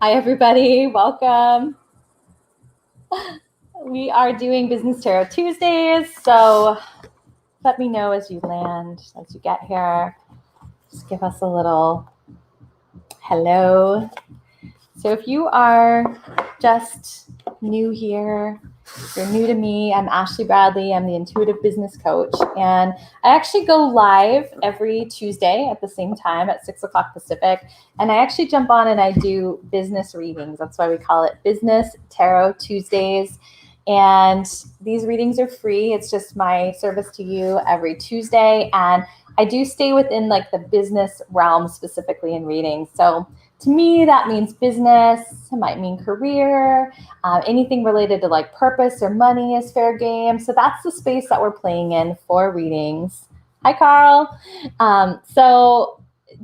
Hi, everybody. Welcome. We are doing Business Tarot Tuesdays, so let me know as you land, as you get here. Just give us a little hello. So if you are just new here, if you're new to me, I'm Ashley Bradley. I'm the Intuitive Business Coach, and I actually go live every Tuesday at the same time at 6 o'clock Pacific, and I actually jump on and I do business readings. That's why we call it Business Tarot Tuesdays, and these readings are free. It's just my service to you every Tuesday, and I do stay within like the business realm specifically in readings. So to me, that means business. It might mean career. Anything related to like purpose or money is fair game. So that's the space that we're playing in for readings. Hi, Carl. So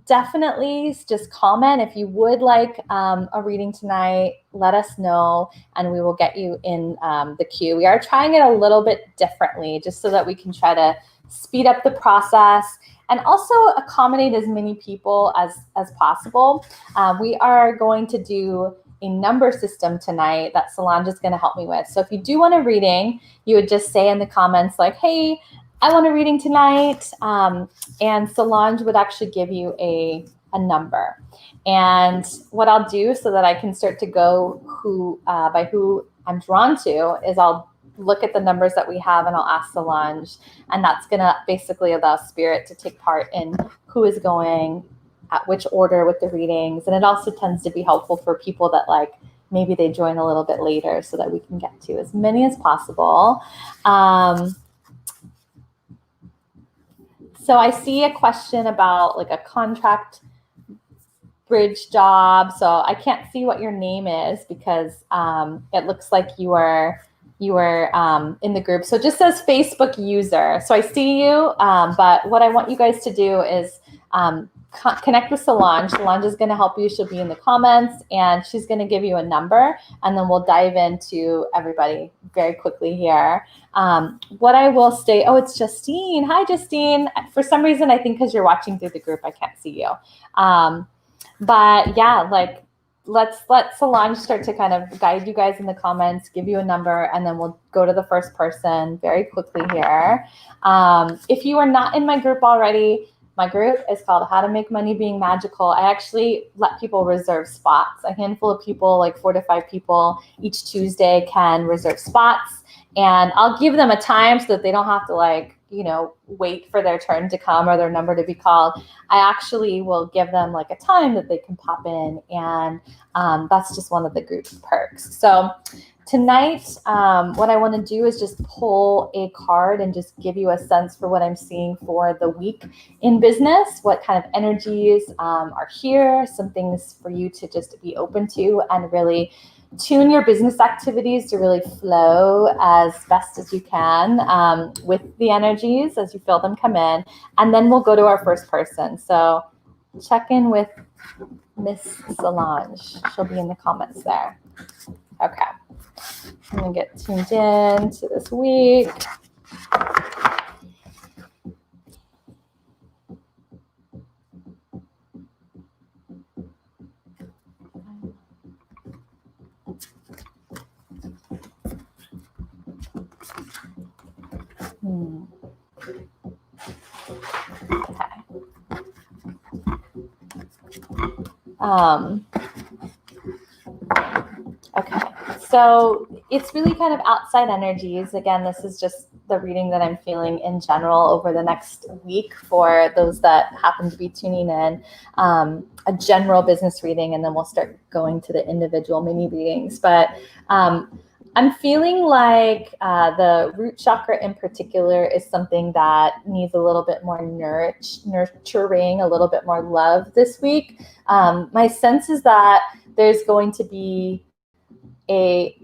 definitely just comment if you would like a reading tonight. Let us know, and we will get you in the queue. We are trying it a little bit differently, just so that we can try to speed up the process and also accommodate as many people as possible. We are going to do a number system tonight that Solange is going to help me with. So if you do want a reading, you would just say in the comments like, hey, I want a reading tonight. And Solange would actually give you a number. And what I'll do so that I can start to go by who I'm drawn to is I'll look at the numbers that we have and I'll ask Solange, and that's going to basically allow Spirit to take part in who is going at which order with the readings. And it also tends to be helpful for people that like maybe they join a little bit later so that we can get to as many as possible. So I see a question about like a contract bridge job. So I can't see what your name is because it looks like you were in the group. So it just says Facebook user. So I see you, but what I want you guys to do is connect with Solange. Solange is going to help you. She'll be in the comments, and she's going to give you a number, and then we'll dive into everybody very quickly here. What I will say, oh, it's Justine. Hi, Justine. For some reason, I think because you're watching through the group, I can't see you. But yeah, like, let's let Solange start to kind of guide you guys in the comments, give you a number, and then we'll go to the first person very quickly here. If you are not in my group already, my group is called How to Make Money Being Magical. I actually let people reserve spots. A handful of people, like 4 to 5 people each Tuesday, can reserve spots. And I'll give them a time so that they don't have to like, wait for their turn to come or their number to be called. I actually will give them like a time that they can pop in, and that's just one of the group perks. So tonight, what I want to do is just pull a card and just give you a sense for what I'm seeing for the week in business, what kind of energies are here, some things for you to just be open to and really tune your business activities to really flow as best as you can with the energies as you feel them come in. And then we'll go to our first person. So check in with Miss Solange. She'll be in the comments there. Okay. I'm going to get tuned in to this week. Okay, so it's really kind of outside energies. Again, this is just the reading that I'm feeling in general over the next week for those that happen to be tuning in. A general business reading, and then we'll start going to the individual mini readings. But I'm feeling like the root chakra in particular is something that needs a little bit more nurturing, a little bit more love this week. My sense is that there's going to be a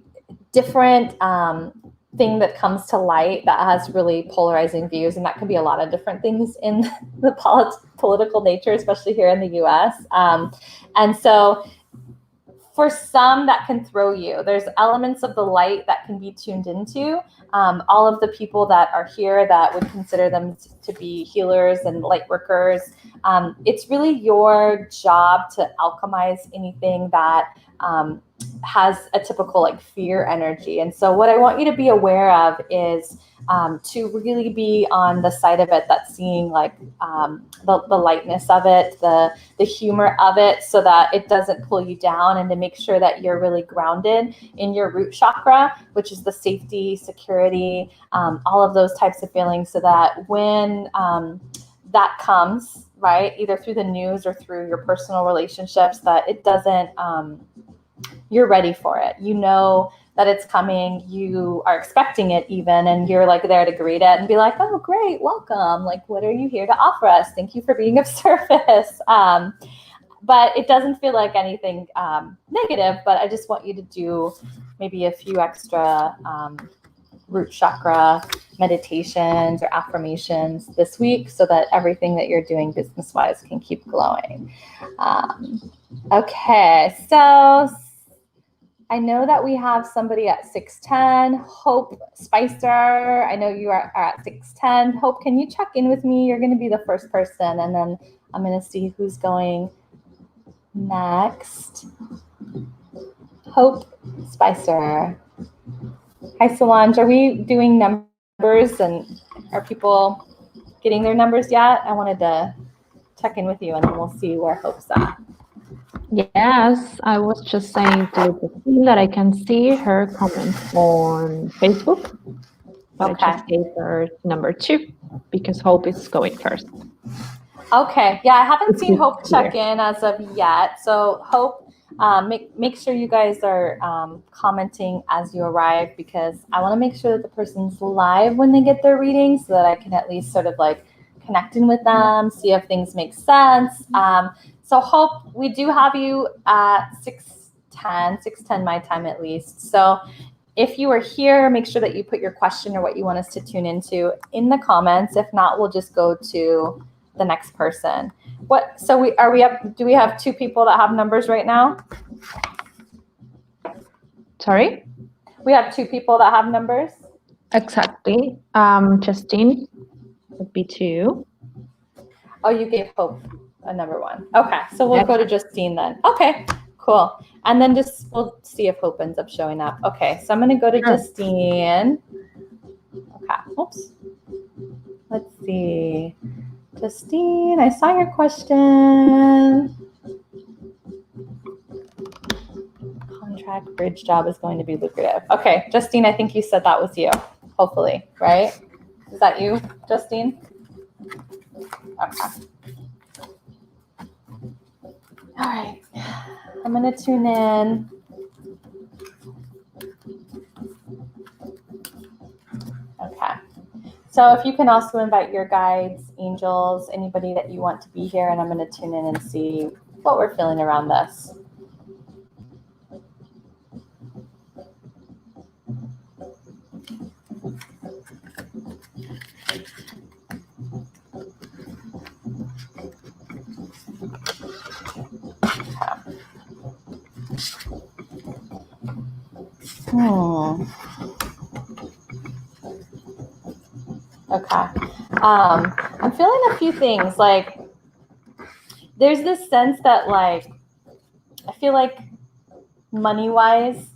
different thing that comes to light that has really polarizing views, and that can be a lot of different things in the political nature, especially here in the US. And so for some, that can throw you. There's elements of the light that can be tuned into. All of the people that are here that would consider them to be healers and light workers, it's really your job to alchemize anything that has a typical like fear energy. And so what I want you to be aware of is to really be on the side of it that's seeing like the lightness of it, the humor of it, so that it doesn't pull you down, and to make sure that you're really grounded in your root chakra, which is the safety, security, all of those types of feelings, so that when that comes, right, either through the news or through your personal relationships, that it doesn't, you're ready for it. You know that it's coming, you are expecting it even, and you're like there to greet it and be like, oh, great, welcome. Like, what are you here to offer us? Thank you for being of service. But it doesn't feel like anything negative, but I just want you to do maybe a few extra root chakra meditations or affirmations this week, so that everything that you're doing business-wise can keep glowing. Okay, so I know that we have somebody at 610, Hope Spicer. I know you are at 610. Hope, can you check in with me? You're going to be the first person, and then I'm going to see who's going next. Hope Spicer. Hi, Solange. Are we doing numbers, and are people getting their numbers yet? I wanted to check in with you, and then we'll see where Hope's at. Yes, I was just saying to the team that I can see her comments on Facebook. But Okay. I just gave her number 2 because Hope is going first. Okay. Yeah, I haven't seen Hope check in as of yet. So Hope, make sure you guys are commenting as you arrive, because I want to make sure that the person's live when they get their reading, so that I can at least sort of like connect in with them, see if things make sense. So Hope, we do have you at 6:10 my time at least. So if you are here, make sure that you put your question or what you want us to tune into in the comments. If not, we'll just go to the next person. So are we up? Do we have 2 people that have numbers right now? Sorry? We have 2 people that have numbers? Exactly. Justine would be 2. Oh, you gave Hope a number 1. Okay, so we'll go to Justine then. Okay, cool. And then we'll see if Hope ends up showing up. Okay, so I'm going to go to Justine. Okay, oops. Let's see. Justine, I saw your question. Contract bridge job is going to be lucrative. Okay, Justine, I think you said that was you, hopefully, right? Is that you, Justine? Okay. All right, I'm going to tune in. Okay. So if you can also invite your guides, angels, anybody that you want to be here, and I'm going to tune in and see what we're feeling around this. Okay. I'm feeling a few things. Like, there's this sense that, like, I feel like money-wise,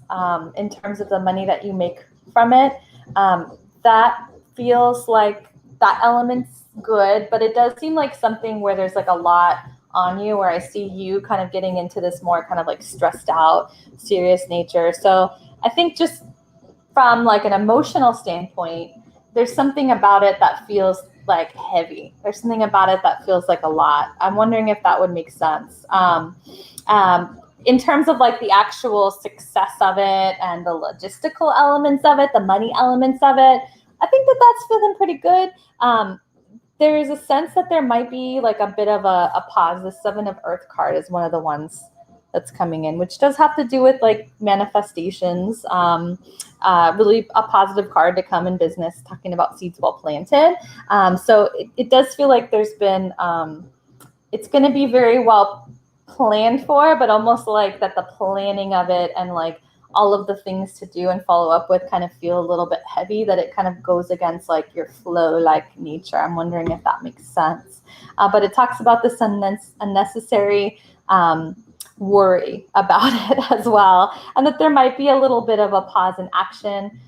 in terms of the money that you make from it, that feels like that element's good, but it does seem like something where there's like a lot on you, where I see you kind of getting into this more kind of like stressed out, serious nature. So I think just from like an emotional standpoint, there's something about it that feels like heavy. There's something about it that feels like a lot. I'm wondering if that would make sense. In terms of like the actual success of it and the logistical elements of it, the money elements of it, I think that that's feeling pretty good. There is a sense that there might be like a bit of a pause. The 7 of Earth card is one of the ones that's coming in, which does have to do with like manifestations. Really a positive card to come in business, talking about seeds well planted. So it does feel like there's been, it's going to be very well planned for, but almost like that the planning of it and like all of the things to do and follow up with kind of feel a little bit heavy, that it kind of goes against like your flow like nature. I'm wondering if that makes sense. But it talks about this unnecessary worry about it as well, and that there might be a little bit of a pause in action.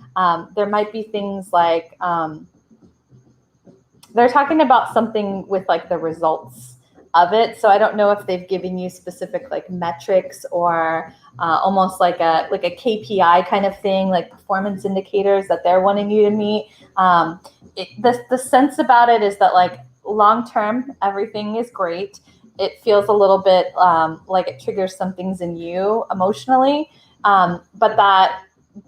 There might be things like they're talking about something with like the results of it. So I don't know if they've given you specific like metrics or almost like a KPI kind of thing, like performance indicators that they're wanting you to meet. The sense about it is that like long term, everything is great. It feels a little bit like it triggers some things in you emotionally, but that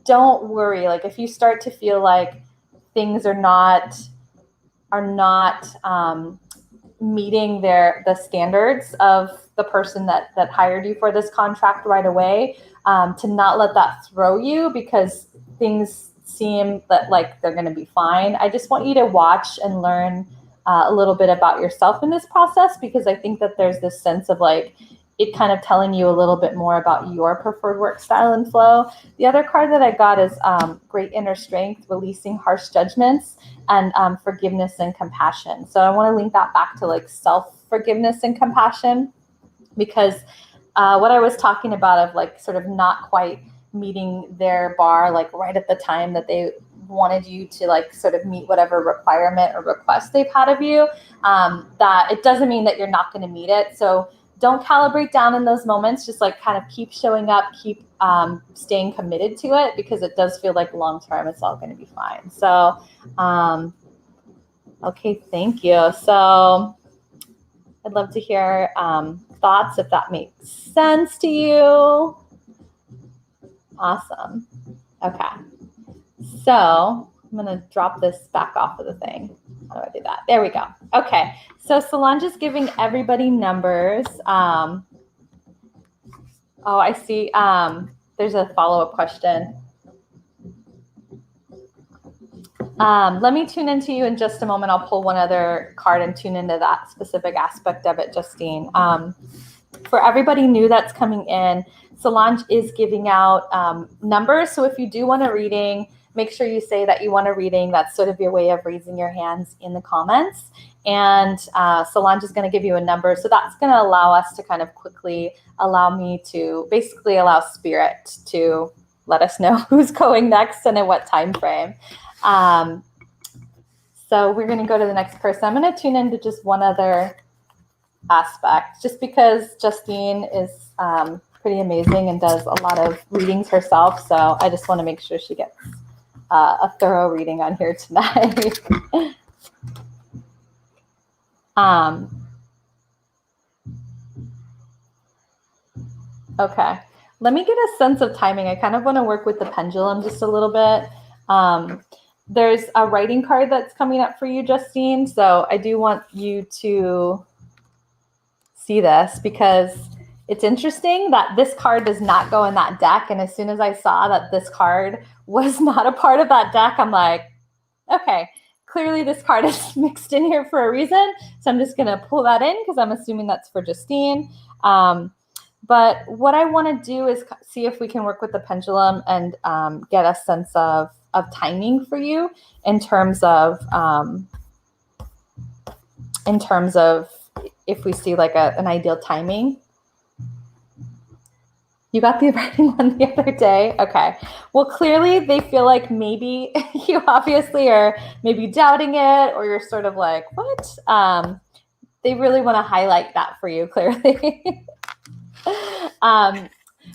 don't worry. Like if you start to feel like things are not meeting the standards of the person that hired you for this contract right away, to not let that throw you because things seem that like they're going to be fine. I just want you to watch and learn a little bit about yourself in this process, because I think that there's this sense of like it kind of telling you a little bit more about your preferred work style and flow. The other card that I got is great inner strength, releasing harsh judgments, and forgiveness and compassion. So I want to link that back to like self-forgiveness and compassion, because what I was talking about of like sort of not quite meeting their bar like right at the time that they wanted you to like sort of meet whatever requirement or request they've had of you, that it doesn't mean that you're not going to meet it. So don't calibrate down in those moments. Just like kind of keep showing up, keep staying committed to it, because it does feel like long term it's all going to be fine. So, okay, thank you. So I'd love to hear thoughts if that makes sense to you. Awesome. Okay. So I'm going to drop this back off of the thing. How do I do that? There we go. Okay. So Solange is giving everybody numbers. Oh, I see. There's a follow-up question. Let me tune into you in just a moment. I'll pull one other card and tune into that specific aspect of it, Justine. For everybody new that's coming in, Solange is giving out numbers. So if you do want a reading, make sure you say that you want a reading. That's sort of your way of raising your hands in the comments. And Solange is going to give you a number. So that's going to allow us to kind of quickly allow me to basically allow Spirit to let us know who's going next and in what time frame. So we're going to go to the next person. I'm going to tune into just one other aspect, just because Justine is pretty amazing and does a lot of readings herself. So I just want to make sure she gets a thorough reading on here tonight. Okay, let me get a sense of timing. I kind of want to work with the pendulum just a little bit. There's a writing card that's coming up for you, Justine. So I do want you to see this, because it's interesting that this card does not go in that deck. And as soon as I saw that this card was not a part of that deck, I'm like, okay, clearly this card is mixed in here for a reason. So I'm just going to pull that in because I'm assuming that's for Justine. But what I want to do is see if we can work with the pendulum and get a sense of timing for you in terms of if we see like an ideal timing. You got the writing one the other day. Okay. Well, clearly they feel like maybe you obviously are maybe doubting it, or you're sort of like, what? They really want to highlight that for you, clearly.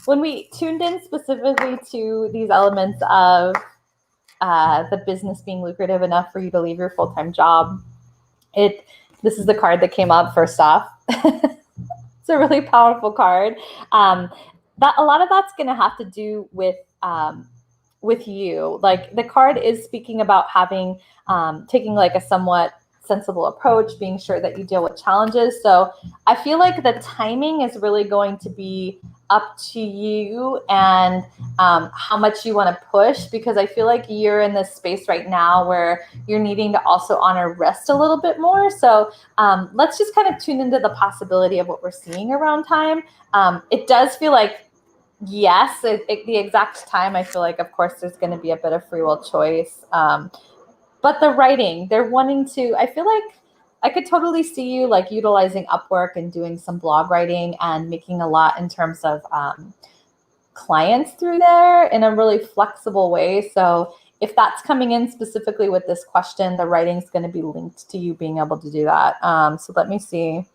When we tuned in specifically to these elements of the business being lucrative enough for you to leave your full-time job, this is the card that came up first off. It's a really powerful card. That a lot of that's going to have to do with you. Like the card is speaking about having taking like a somewhat sensible approach, being sure that you deal with challenges. So I feel like the timing is really going to be up to you and how much you want to push, because I feel like you're in this space right now where you're needing to also honor rest a little bit more. So let's just kind of tune into the possibility of what we're seeing around time. It does feel like, yes, the exact time, I feel like, of course, there's going to be a bit of free will choice. But the writing, they're wanting to, I feel like I could totally see you like utilizing Upwork and doing some blog writing and making a lot in terms of clients through there in a really flexible way. So if that's coming in specifically with this question, the writing is going to be linked to you being able to do that. So let me see.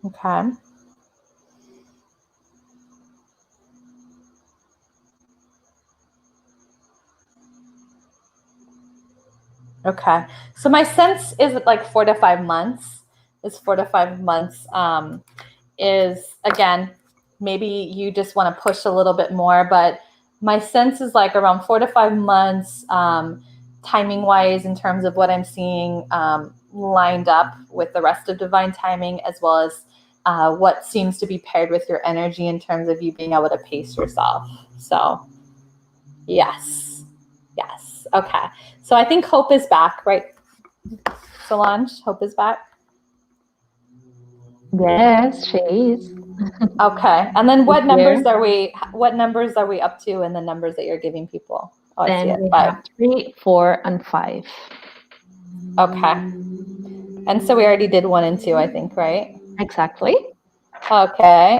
Okay. Okay. So my sense is like 4 to 5 months. Is 4 to 5 months. Is, again, maybe you just want to push a little bit more, but my sense is like around 4 to 5 months, timing wise, in terms of what I'm seeing lined up with the rest of divine timing, as well as what seems to be paired with your energy in terms of you being able to pace yourself. So yes. Okay. So I think Hope is back, right? Solange, Hope is back. Yes, she is. Okay. And then what She's numbers here. are we up to in the numbers that you're giving people? Oh, I see Then it. we 5. have 3, 4, and 5. Okay. And so we already did 1 and 2, I think, right? Exactly. Okay.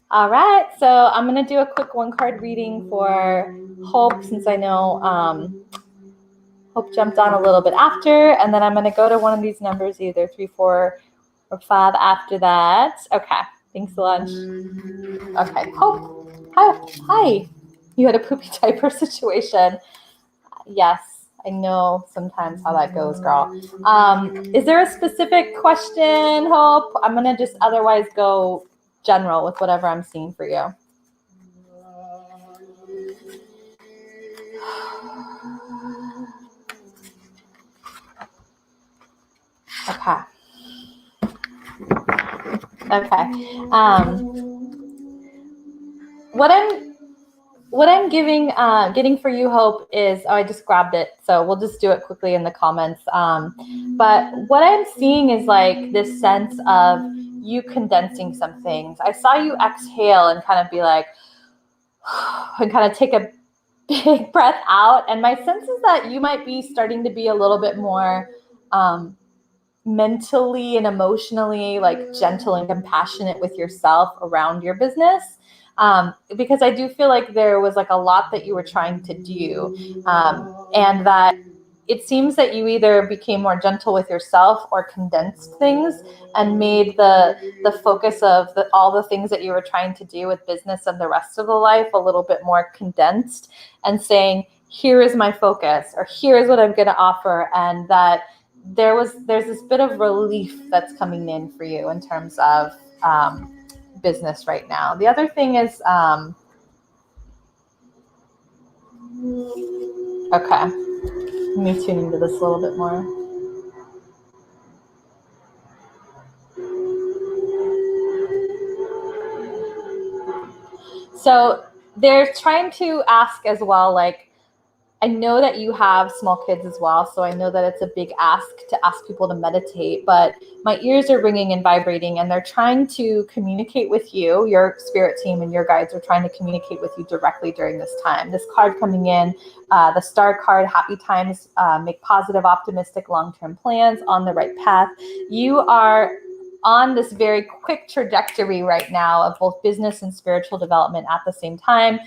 All right. So I'm going to do a quick 1-card reading for Hope, since I know Hope jumped on a little bit after. And then I'm going to go to one of these numbers, either 3, 4, or 5 after that. Okay. Thanks, Solange. Okay. Hope. Hi. You had a poopy diaper situation. Yes, I know sometimes how that goes, girl. Is there a specific question, Hope? I'm going to just otherwise go general with whatever I'm seeing for you. Okay. What I'm getting for you, Hope, is, I just grabbed it, so we'll just do it quickly in the comments. But what I'm seeing is like this sense of you condensing some things. I saw you exhale and kind of be like, and kind of take a big breath out. And my sense is that you might be starting to be a little bit more mentally and emotionally like gentle and compassionate with yourself around your business. Because I do feel like there was like a lot that you were trying to do, and that it seems that you either became more gentle with yourself or condensed things and made the focus of all the things that you were trying to do with business and the rest of the life a little bit more condensed, and saying, here is my focus, or here is what I'm going to offer. And that there's this bit of relief that's coming in for you in terms of business right now. The other thing is, okay, let me tune into this a little bit more. So they're trying to ask as well, like, I know that you have small kids as well, so I know that it's a big ask to ask people to meditate, but my ears are ringing and vibrating, and they're trying to communicate with you. Your spirit team and your guides are trying to communicate with you directly during this time. This card coming in, the star card, happy times, make positive, optimistic, long-term plans, on the right path. You are on this very quick trajectory right now of both business and spiritual development at the same time.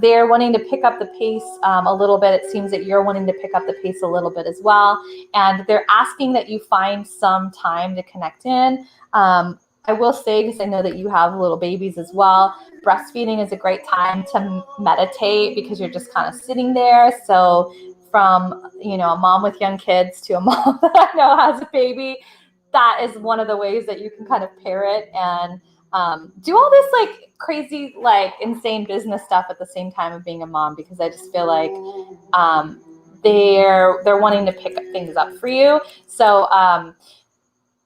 They're wanting to pick up the pace a little bit. It seems that you're wanting to pick up the pace a little bit as well. And they're asking that you find some time to connect in. I will say, because I know that you have little babies as well, breastfeeding is a great time to meditate, because you're just kind of sitting there. So from, a mom with young kids to a mom that I know has a baby, that is one of the ways that you can kind of pair it and do all this like crazy, like insane business stuff at the same time of being a mom, because I just feel like they're wanting to pick things up for you. So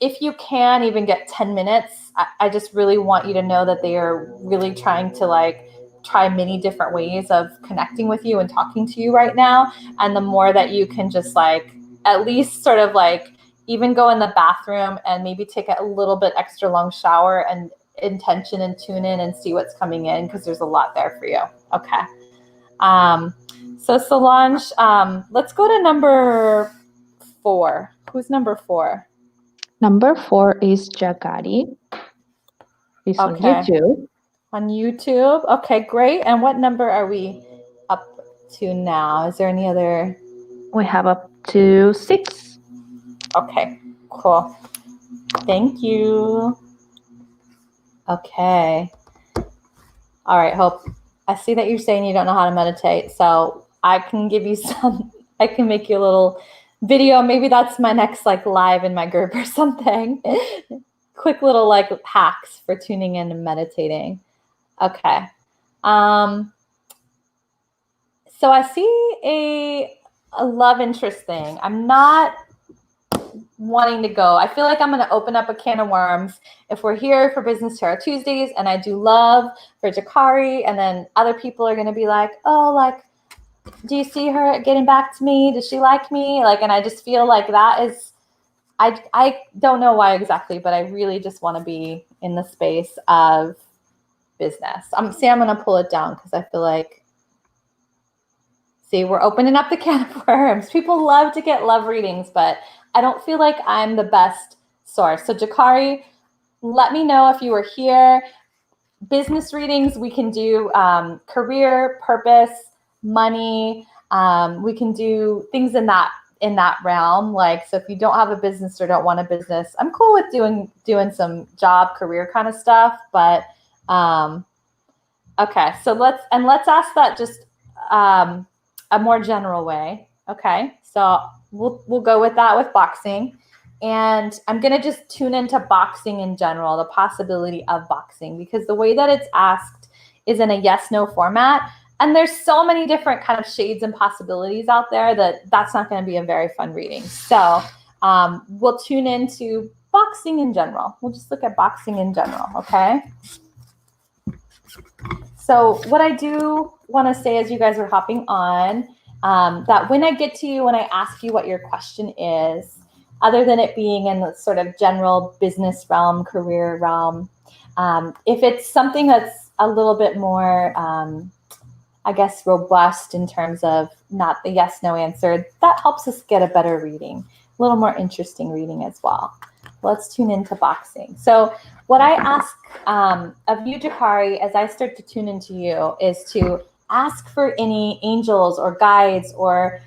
if you can even get 10 minutes, I just really want you to know that they are really trying to like try many different ways of connecting with you and talking to you right now. And the more that you can just like at least sort of like even go in the bathroom and maybe take a little bit extra long shower and intention and tune in and see what's coming in, because there's a lot there for you. Okay. So Solange, let's go to number 4. Who's number 4? Number 4 is Jagari. He's on YouTube. On YouTube. Okay, great. And what number are we up to now? Is there any other? We have up to 6. Okay, cool. Thank you. Okay. All right, Hope. I see that you're saying you don't know how to meditate, so I can give you I can make you a little video. Maybe that's my next like live in my group or something. Quick little like hacks for tuning in and meditating. Okay. So I see a love interest thing. I'm not wanting to go. I feel like I'm going to open up a can of worms if we're here for Business Tarot Tuesdays, and I do love for Jakari, and then other people are going to be like, oh, like, do you see her getting back to me? Does she like me? Like, and I just feel like that is, I don't know why exactly, but I really just want to be in the space of business. I'm going to pull it down because I feel like, see, we're opening up the can of worms. People love to get love readings, but I don't feel like I'm the best source. So Jakari, let me know if you were here. Business readings, we can do career, purpose, money. We can do things in that realm. Like, so if you don't have a business or don't want a business, I'm cool with doing some job, career kind of stuff. But okay, so let's ask that just a more general way. Okay, so we'll go with that with boxing. And I'm going to just tune into boxing in general, the possibility of boxing, because the way that it's asked is in a yes-no format. And there's so many different kind of shades and possibilities out there that's not going to be a very fun reading. So we'll tune into boxing in general. We'll just look at boxing in general, okay? So what I do want to say as you guys are hopping on, that when I get to you, when I ask you what your question is, other than it being in the sort of general business realm, career realm, if it's something that's a little bit more, I guess, robust in terms of not the yes, no answer, that helps us get a better reading, a little more interesting reading as well. Let's tune into boxing. So what I ask of you, Jakari, as I start to tune into you, is to ask for any angels or guides or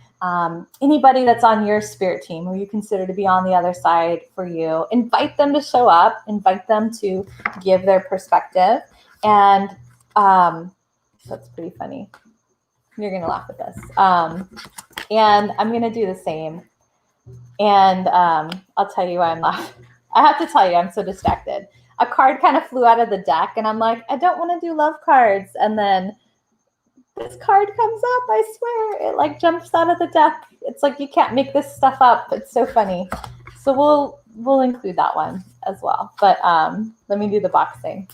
anybody that's on your spirit team or you consider to be on the other side for you. Invite them to show up, invite them to give their perspective. And that's pretty funny. You're going to laugh at this. And I'm going to do the same. And I'll tell you why I'm laughing. I have to tell you, I'm so distracted. A card kind of flew out of the deck, and I'm like, I don't want to do love cards. And then this card comes up, I swear. It like jumps out of the deck. It's like you can't make this stuff up. It's so funny. So we'll include that one as well. But let me do the boxing.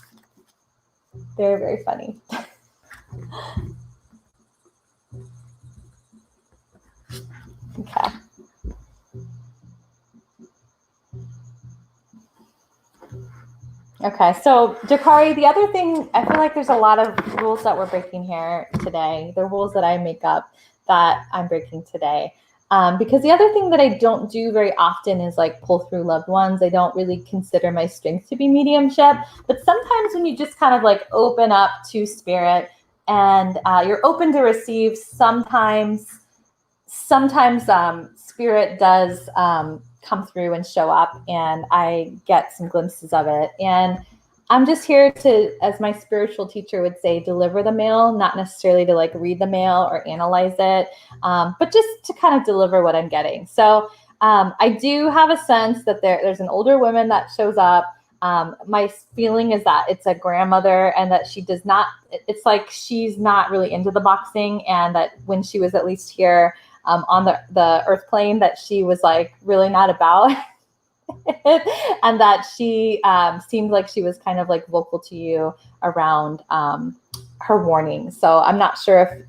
Very, very funny. Okay. Okay, so Jakari, the other thing, I feel like there's a lot of rules that we're breaking here today. The rules that I make up that I'm breaking today. Because the other thing that I don't do very often is like pull through loved ones. I don't really consider my strength to be mediumship. But sometimes when you just kind of like open up to spirit and you're open to receive, sometimes spirit does come through and show up, and I get some glimpses of it. And I'm just here to, as my spiritual teacher would say, deliver the mail, not necessarily to like read the mail or analyze it, but just to kind of deliver what I'm getting. So I do have a sense that there's an older woman that shows up. My feeling is that it's a grandmother and that she does not, it's like she's not really into the boxing, and that when she was at least here on the earth plane, that she was like really not about and that she seemed like she was kind of like vocal to you around her warnings. So I'm not sure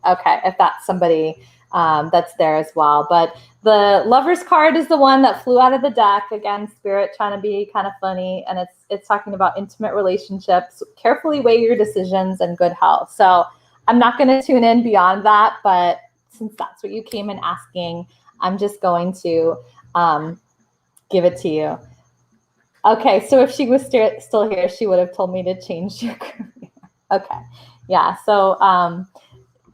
if that's somebody that's there as well. But the Lover's card is the one that flew out of the deck. Again, Spirit trying to be kind of funny, and it's talking about intimate relationships. Carefully weigh your decisions and good health. So I'm not going to tune in beyond that, but since that's what you came in asking, I'm just going to give it to you. Okay, so if she was still here, she would have told me to change your career. Okay, yeah, so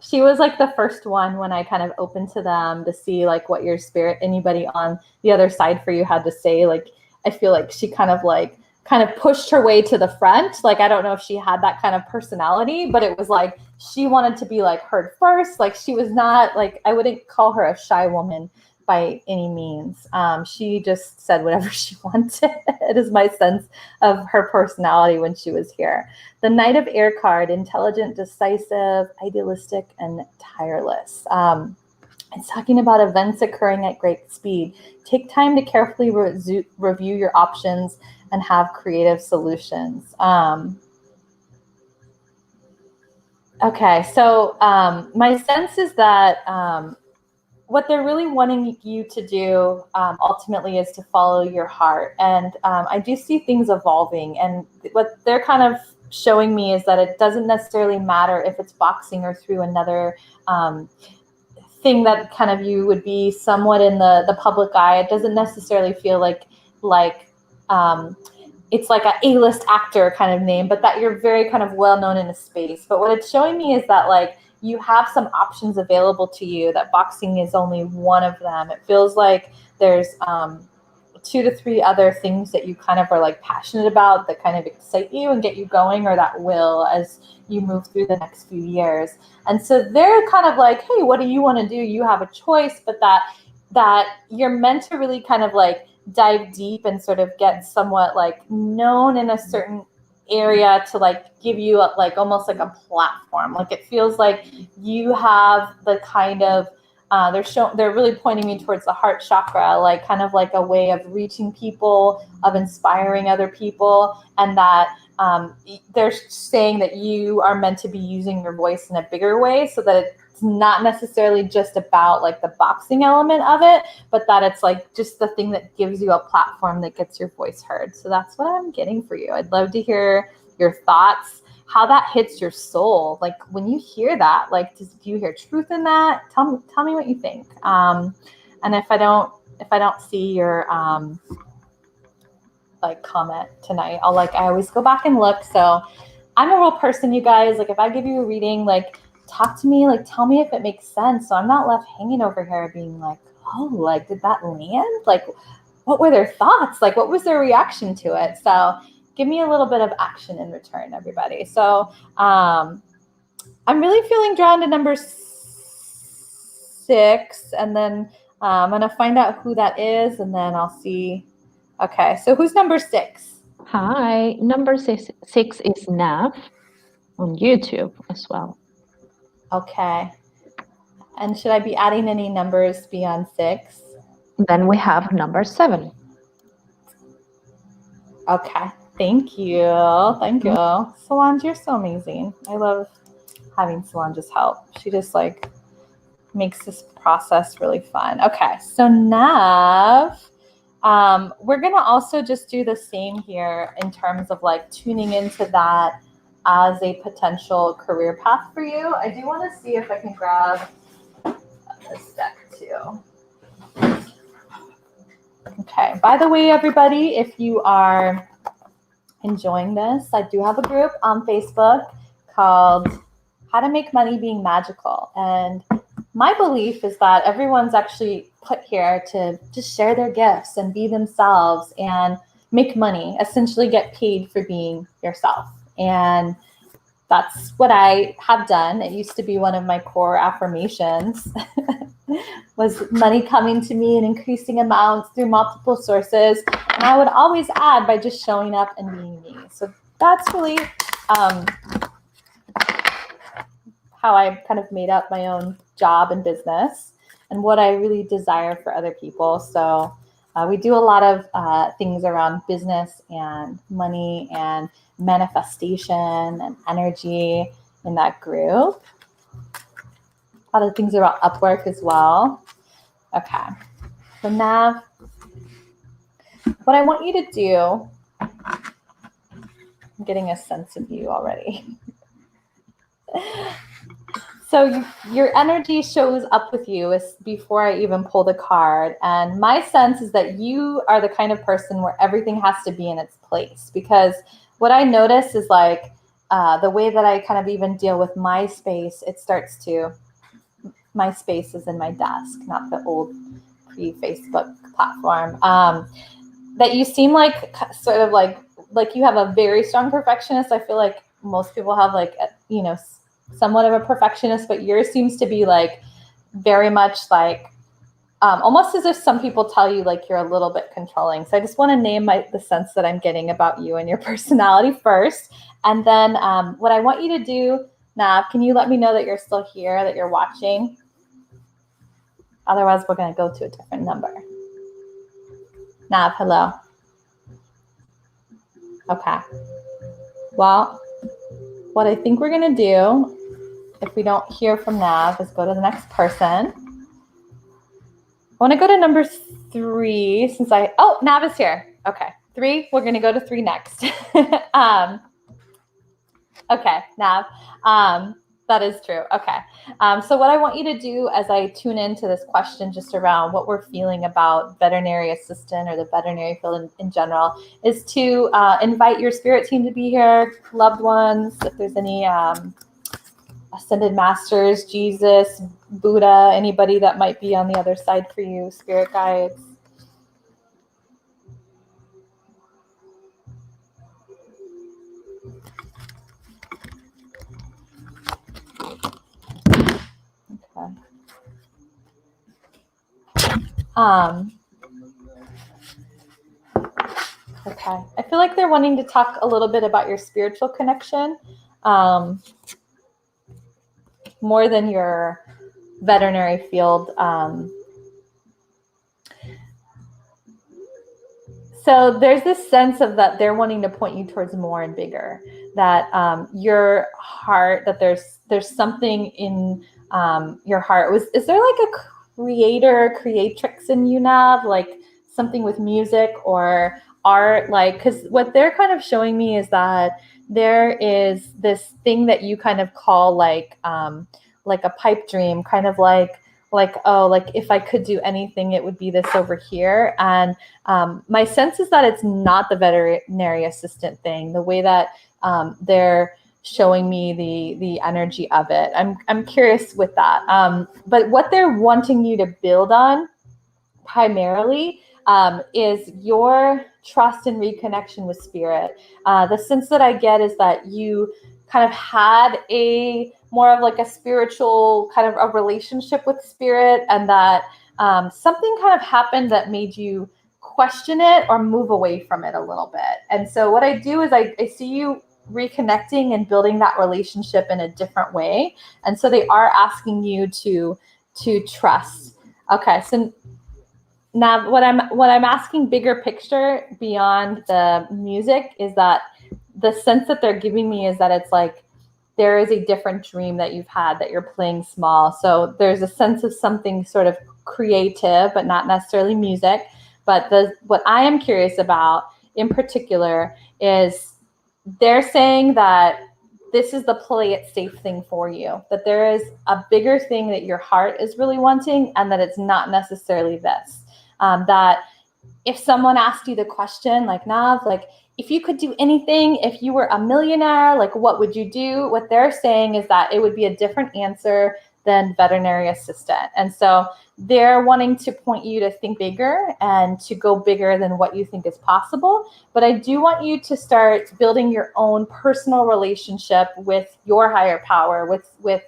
she was like the first one when I kind of opened to them to see like what your spirit, anybody on the other side for you had to say. Like, I feel like she kind of pushed her way to the front. Like, I don't know if she had that kind of personality, but it was like she wanted to be like heard first. Like, she was not like, I wouldn't call her a shy woman by any means. She just said whatever she wanted. It is my sense of her personality when she was here. The Knight of Air card, intelligent, decisive, idealistic, and tireless. It's talking about events occurring at great speed. Take time to carefully review your options and have creative solutions. Okay, so my sense is that what they're really wanting you to do ultimately is to follow your heart. And I do see things evolving. And what they're kind of showing me is that it doesn't necessarily matter if it's boxing or through another thing that kind of you would be somewhat in the public eye. It doesn't necessarily feel like it's like a A-list actor kind of name, but that you're very kind of well known in a space. But what it's showing me is that like you have some options available to you, that boxing is only one of them. It feels like there's 2 to 3 other things that you kind of are like passionate about that kind of excite you and get you going, or that will as you move through the next few years. And so they're kind of like, hey, what do you want to do? You have a choice, but that you're meant to really kind of like dive deep and sort of get somewhat like known in a certain area to like give you like almost like a platform. Like, it feels like you have the kind of they're really pointing me towards the heart chakra, like kind of like a way of reaching people, of inspiring other people, and that they're saying that you are meant to be using your voice in a bigger way, so that it's not necessarily just about like the boxing element of it, but that it's like just the thing that gives you a platform that gets your voice heard. So that's what I'm getting for you. I'd love to hear your thoughts, how that hits your soul. Like, when you hear that, like, do you hear truth in that? Tell me what you think. And if I don't see your like comment tonight, I always go back and look. So I'm a real person, you guys. Like, if I give you a reading, like, talk to me, like, tell me if it makes sense. So I'm not left hanging over here being like, oh, like, did that land? Like, what were their thoughts? Like, what was their reaction to it? So give me a little bit of action in return, everybody. So I'm really feeling drawn to number 6, and then I'm going to find out who that is, and then I'll see. Okay, so who's number 6? Hi, number six is Nav on YouTube as well. Okay. And should I be adding any numbers beyond 6? Then we have number 7. Okay. Thank you. Thank you. Solange, you're so amazing. I love having Solange's help. She just like makes this process really fun. Okay. So Nav, we're going to also just do the same here in terms of like tuning into that as a potential career path for you. I do want to see if I can grab this deck too. Okay. By the way, everybody, if you are enjoying this, I do have a group on Facebook called How to Make Money Being Magical. And my belief is that everyone's actually put here to just share their gifts and be themselves and make money, essentially get paid for being yourself. And that's what I have done. It used to be one of my core affirmations was money coming to me in increasing amounts through multiple sources. And I would always add by just showing up and being me. So that's really how I kind of made up my own job and business and what I really desire for other people. So We do a lot of things around business and money and manifestation and energy in that group. A lot of things about Upwork as well. Okay. So Nav, what I want you to do, I'm getting a sense of you already. So your energy shows up with you before I even pull the card. And my sense is that you are the kind of person where everything has to be in its place. Because what I notice is like the way that I kind of even deal with my space, my space is in my desk, not the old pre-Facebook platform. That you seem like sort of like you have a very strong perfectionist. I feel like most people have like, somewhat of a perfectionist, but yours seems to be like very much like almost as if some people tell you like you're a little bit controlling. So I just want to name the sense that I'm getting about you and your personality first. And then what I want you to do, Nav, can you let me know that you're still here, that you're watching? Otherwise, we're going to go to a different number. Nav, hello. Okay. Well, what I think we're going to do, if we don't hear from Nav, is go to the next person. I want to go to number 3 since Nav is here. Okay. 3, we're going to go to 3 next. Okay, Nav. That is true. Okay. So what I want you to do as I tune into this question just around what we're feeling about veterinary assistant or the veterinary field in general is to invite your spirit team to be here, loved ones, if there's any ascended masters, Jesus, Buddha, anybody that might be on the other side for you, spirit guides. Okay. Okay. I feel like they're wanting to talk a little bit about your spiritual connection, more than your veterinary field. So there's this sense of that they're wanting to point you towards more and bigger, that your heart, that there's something in your heart. Is there like a creator, creatrix in you, Nav? Like something with music or art? Like, because what they're kind of showing me is that there is this thing that you kind of call like a pipe dream, kind of like if I could do anything, it would be this over here. And my sense is that it's not the veterinary assistant thing, the way that they're showing me the energy of it. I'm curious with that. But what they're wanting you to build on primarily is your trust and reconnection with spirit. The sense that I get is that you kind of had more of like a spiritual kind of a relationship with spirit, and that something kind of happened that made you question it or move away from it a little bit. And so what I do is I see you reconnecting and building that relationship in a different way. And so they are asking you to trust. Okay, so now what I'm asking bigger picture beyond the music is that the sense that they're giving me is that it's like there is a different dream that you've had, that you're playing small. So there's a sense of something sort of creative, but not necessarily music. But what I am curious about in particular is they're saying that this is the play it safe thing for you, that there is a bigger thing that your heart is really wanting, and that it's not necessarily this. That if someone asked you the question, like, Nav, like, if you could do anything, if you were a millionaire, like, what would you do? What they're saying is that it would be a different answer than veterinary assistant. And so they're wanting to point you to think bigger and to go bigger than what you think is possible. But I do want you to start building your own personal relationship with your higher power, with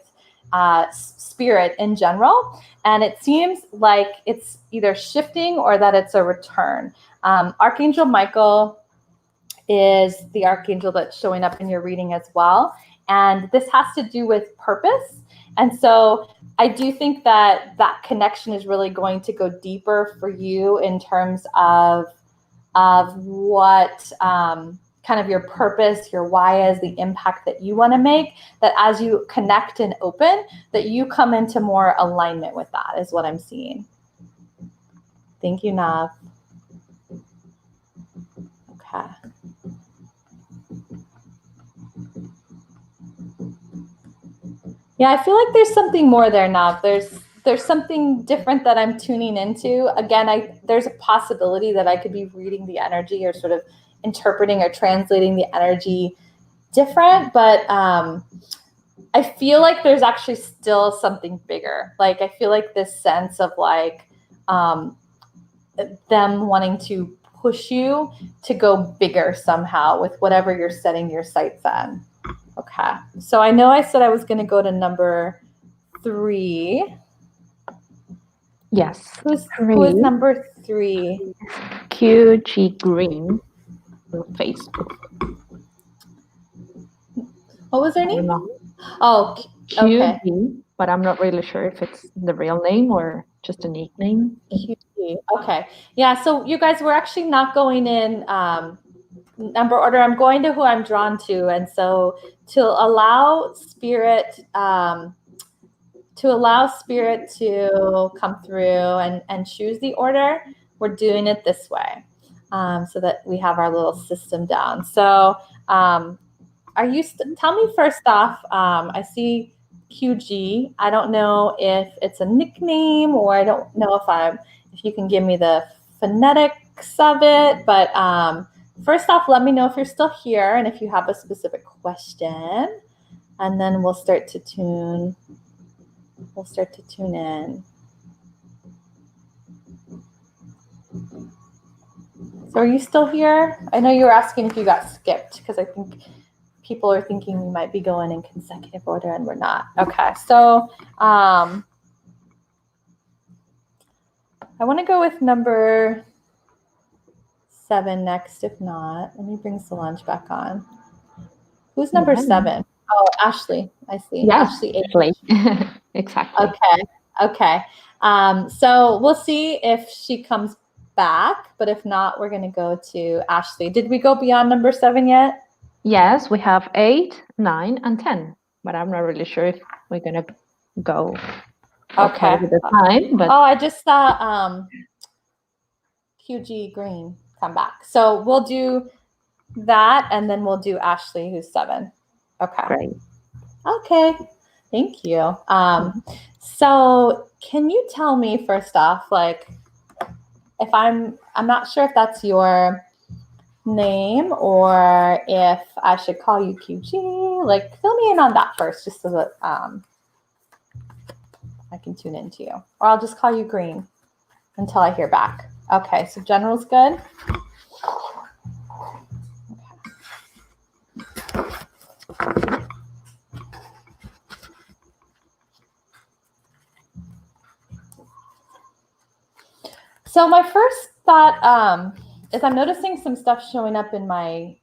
spirit in general. And it seems like it's either shifting or that it's a return. Archangel Michael is the archangel that's showing up in your reading as well. And this has to do with purpose. And so I do think that that connection is really going to go deeper for you in terms of what kind of your purpose, your why is, the impact that you want to make, that as you connect and open, that you come into more alignment with that is what I'm seeing. Thank you, Nav. Okay. Yeah, I feel like there's something more there, Nav. There's something different that I'm tuning into. Again, there's a possibility that I could be reading the energy or sort of interpreting or translating the energy different, but I feel like there's actually still something bigger. Like I feel like this sense of like them wanting to push you to go bigger somehow with whatever you're setting your sights on. Okay, so I know I said I was going to go to number 3. Yes. Who's number 3? QG Green on Facebook. What was her name? Oh, okay. QG, but I'm not really sure if it's the real name or just a nickname. QG. Okay. Yeah, so you guys, we're actually not going in number order. I'm going to who I'm drawn to. And so to allow spirit to come through and choose the order, we're doing it this way so that we have our little system down. So are you, tell me first off, I see QG. I don't know if it's a nickname or I don't know if you can give me the phonetics of it, but first off, let me know if you're still here and if you have a specific question, and then we'll start to tune in. So are you still here? I know you were asking if you got skipped because I think people are thinking we might be going in consecutive order and we're not. Okay, so I want to go with number 7 next. If not, let me bring Solange back on. Who's number 7? Oh, Ashley. I see. Yes, Ashley. Exactly. Okay. So we'll see if she comes back, but if not, we're going to go to Ashley. Did we go beyond number 7 yet? Yes, we have 8, 9, and 10, but I'm not really sure if we're going to go okay with the time. But I just saw QG Green come back. So we'll do that, and then we'll do Ashley, who's 7. Okay. Great. Okay. Thank you. So can you tell me first off, like, if I'm not sure if that's your name or if I should call you QG, like fill me in on that first, just so that I can tune into you, or I'll just call you Green until I hear back. Okay, so general's good. Okay. So my first thought is I'm noticing some stuff showing up in my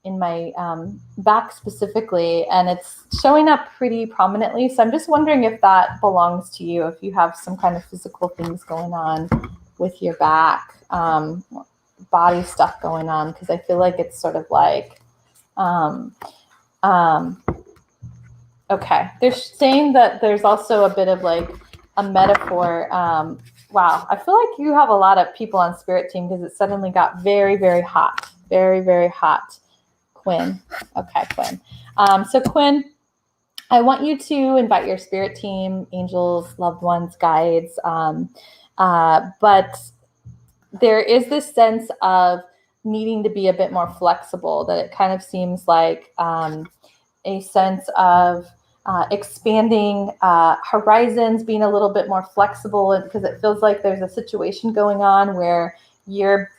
back specifically, and it's showing up pretty prominently. So I'm just wondering if that belongs to you, if you have some kind of physical things going on with your back, body stuff going on, because I feel like it's sort of like, okay. They're saying that there's also a bit of like a metaphor. Wow, I feel like you have a lot of people on Spirit Team because it suddenly got very, very hot. Very, very hot. Quinn. Okay, Quinn. So Quinn, I want you to invite your Spirit Team, angels, loved ones, guides. But there is this sense of needing to be a bit more flexible, that it kind of seems like a sense of expanding horizons, being a little bit more flexible, because it feels like there's a situation going on where you're,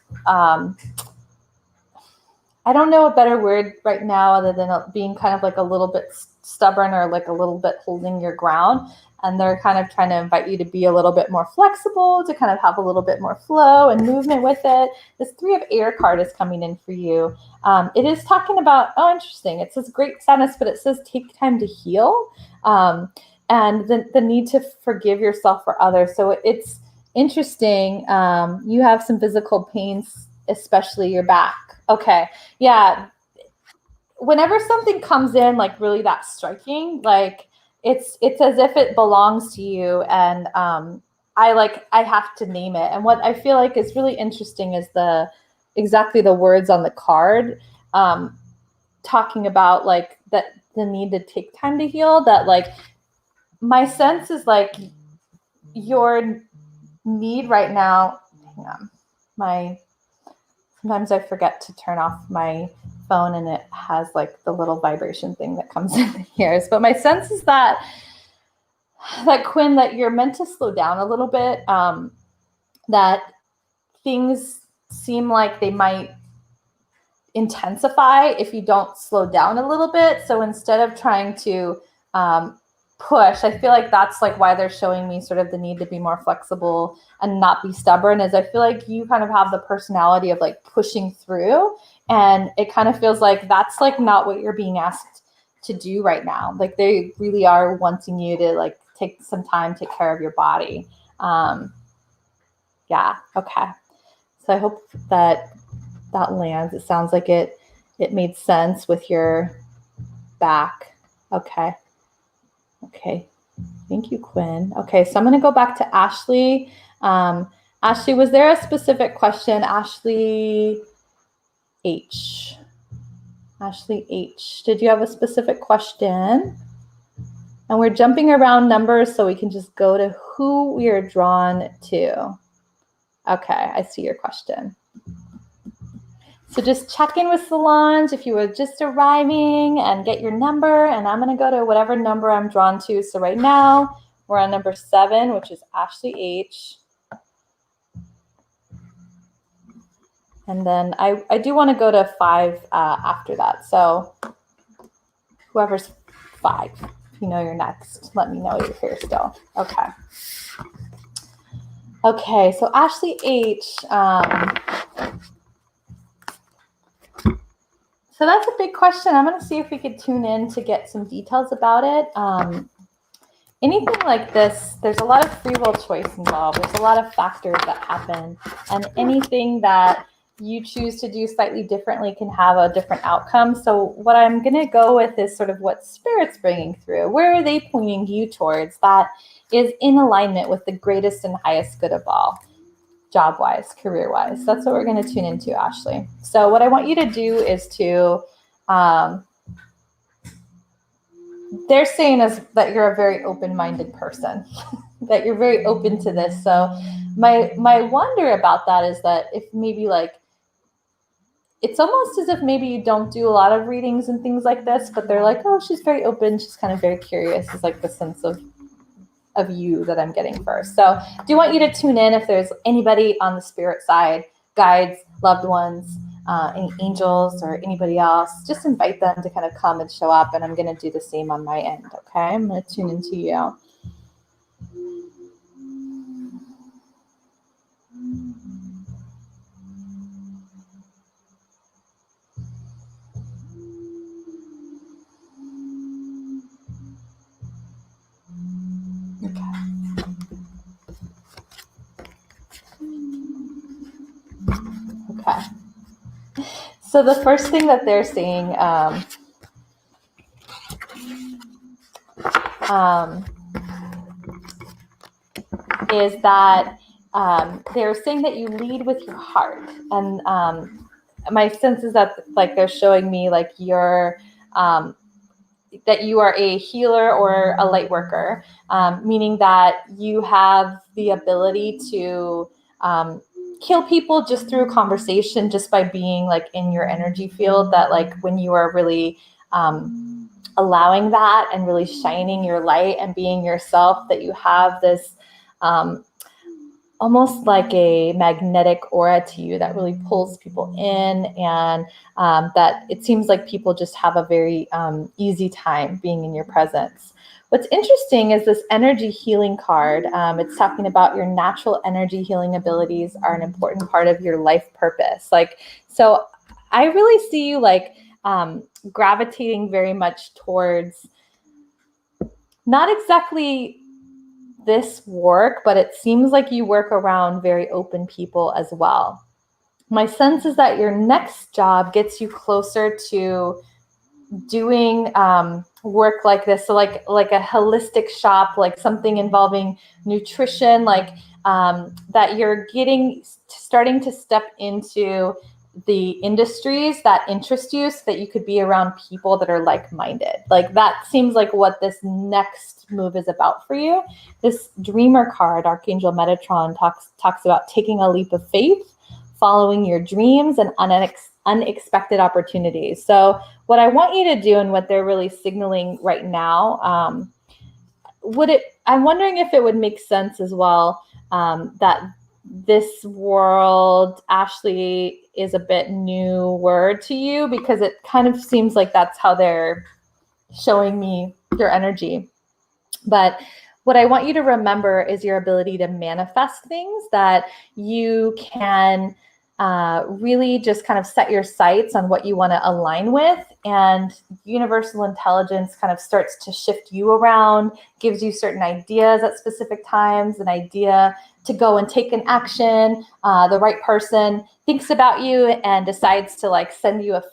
I don't know a better word right now other than being kind of like a little bit stubborn or like a little bit holding your ground. And they're kind of trying to invite you to be a little bit more flexible, to kind of have a little bit more flow and movement with it. This 3 of Air card is coming in for you. It is talking about, oh, interesting. It says great sadness, but it says take time to heal, and the need to forgive yourself for others. So it's interesting. You have some physical pains, especially your back. Okay. Yeah. Whenever something comes in like really that striking, like it's as if it belongs to you, and I have to name it. And what I feel like is really interesting is exactly the words on the card, talking about like that the need to take time to heal. That like my sense is like your need right now. Hang on, sometimes I forget to turn off my phone and it has like the little vibration thing that comes in the ears. But my sense is that Quinn, that you're meant to slow down a little bit, that things seem like they might intensify if you don't slow down a little bit. So instead of trying to push, I feel like that's like why they're showing me sort of the need to be more flexible and not be stubborn, is I feel like you kind of have the personality of like pushing through, and it kind of feels like that's like not what you're being asked to do right now. Like they really are wanting you to like take some time, take care of your body. Yeah. Okay. So I hope that lands. It sounds like it made sense with your back. Okay. Thank you, Quinn. Okay, so I'm going to go back to Ashley. Ashley, was there a specific question? Ashley H. Did you have a specific question? And we're jumping around numbers so we can just go to who we are drawn to. Okay, I see your question. So just check in with Solange if you were just arriving and get your number, and I'm going to go to whatever number I'm drawn to. So right now we're on number 7, which is Ashley H. And then I do want to go to 5 after that. So whoever's 5, if you know you're next, let me know you're here still. Okay. Okay, so Ashley H. So that's a big question. I'm going to see if we could tune in to get some details about it. Anything like this, there's a lot of free will choice involved. There's a lot of factors that happen. And anything that you choose to do slightly differently can have a different outcome. So what I'm going to go with is sort of what Spirit's bringing through. Where are they pointing you towards that is in alignment with the greatest and highest good of all? Job-wise, career-wise. That's what we're going to tune into, Ashley. So what I want you to do is to, they're saying is that you're a very open-minded person, that you're very open to this. So my wonder about that is that if maybe like, it's almost as if maybe you don't do a lot of readings and things like this, but they're like, oh, she's very open. She's kind of very curious, is like the sense of you that I'm getting first. So I do want you to tune in if there's anybody on the spirit side, guides, loved ones, any angels or anybody else, just invite them to kind of come and show up, and I'm going to do the same on my end. Okay, I'm going to tune into you. Okay. So the first thing that they're saying is that they're saying that you lead with your heart. And my sense is that like they're showing me like you're that you are a healer or a light worker, meaning that you have the ability to heal people just through conversation, just by being like in your energy field. That like when you are really allowing that and really shining your light and being yourself, that you have this almost like a magnetic aura to you that really pulls people in, and that it seems like people just have a very easy time being in your presence. What's interesting is this energy healing card. It's talking about your natural energy healing abilities are an important part of your life purpose. Like, so I really see you like gravitating very much towards not exactly this work, but it seems like you work around very open people as well. My sense is that your next job gets you closer to doing work like this, so like a holistic shop, like something involving nutrition, like that you're starting to step into the industries that interest you, so that you could be around people that are like-minded. Like that seems like what this next move is about for you. This dreamer card, Archangel Metatron, talks about taking a leap of faith, following your dreams, and unexpected opportunities. So what I want you to do, and what they're really signaling right now, I'm wondering if it would make sense as well that this world, Ashley, is a bit newer to you, because it kind of seems like that's how they're showing me your energy. But what I want you to remember is your ability to manifest things, that you can really just kind of set your sights on what you want to align with, and universal intelligence kind of starts to shift you around, gives you certain ideas at specific times, an idea to go and take an action. The right person thinks about you and decides to like send you a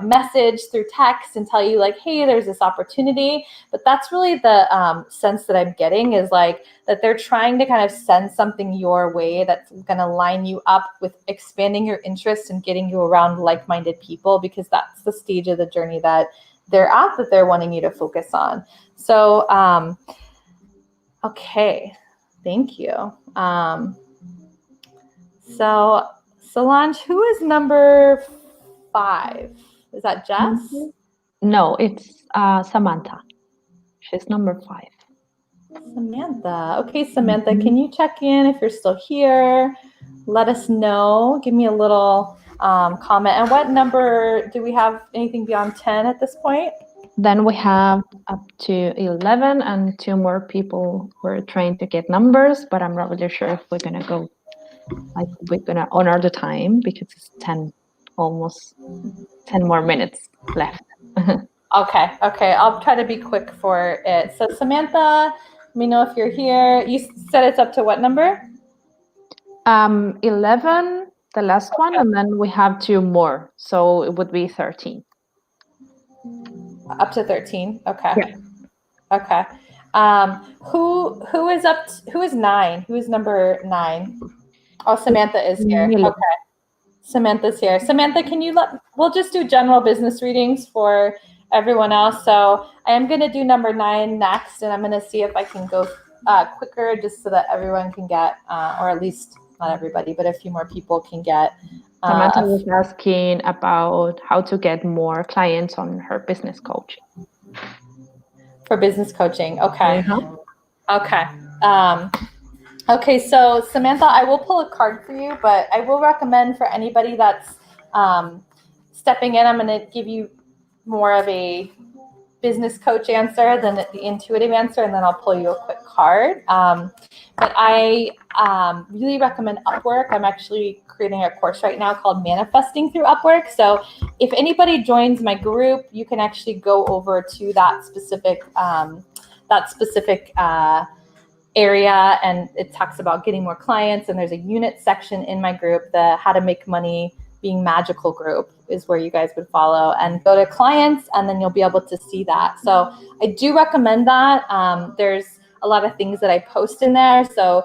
message through text and tell you like, hey, there's this opportunity. But that's really the sense that I'm getting, is like that they're trying to kind of send something your way that's going to line you up with expanding your interest and getting you around like-minded people, because that's the stage of the journey that they're at, that they're wanting you to focus on. So, okay, thank you. So Solange, who is number 5? Is that Jess? No, it's Samantha. She's number 5. Samantha. Okay, Samantha, can you check in if you're still here? Let us know. Give me a little comment. And what number, do we have anything beyond 10 at this point? Then we have up to 11 and 2 more people who are trying to get numbers, but I'm not really sure if we're going to go, like we're going to honor the time, because it's 10, almost 10 more minutes left. Okay. I'll try to be quick for it. So Samantha, let me know if you're here. You said it's up to what number? 11, the last one, and then we have 2 more. So it would be 13. Up to 13. Okay. Yeah. Okay. Who is up? Who is 9? Who is number 9? Oh, Samantha is here. Milo. Okay. Samantha's here. Samantha, can you we'll just do general business readings for everyone else. So I am going to do number 9 next, and I'm going to see if I can go quicker, just so that everyone can get, or at least not everybody, but a few more people can get. Samantha was asking about how to get more clients on her business coaching. For business coaching. Okay. Uh-huh. Okay. Okay, so Samantha, I will pull a card for you, but I will recommend for anybody that's stepping in, I'm going to give you more of a business coach answer than the intuitive answer, and then I'll pull you a quick card. But I really recommend Upwork. I'm actually creating a course right now called Manifesting Through Upwork. So if anybody joins my group, you can actually go over to that specific area, and it talks about getting more clients. And there's a unit section in my group. The How to Make Money Being Magical group is where you guys would follow, and go to clients, and then you'll be able to see that. So I do recommend that. There's a lot of things that I post in there. So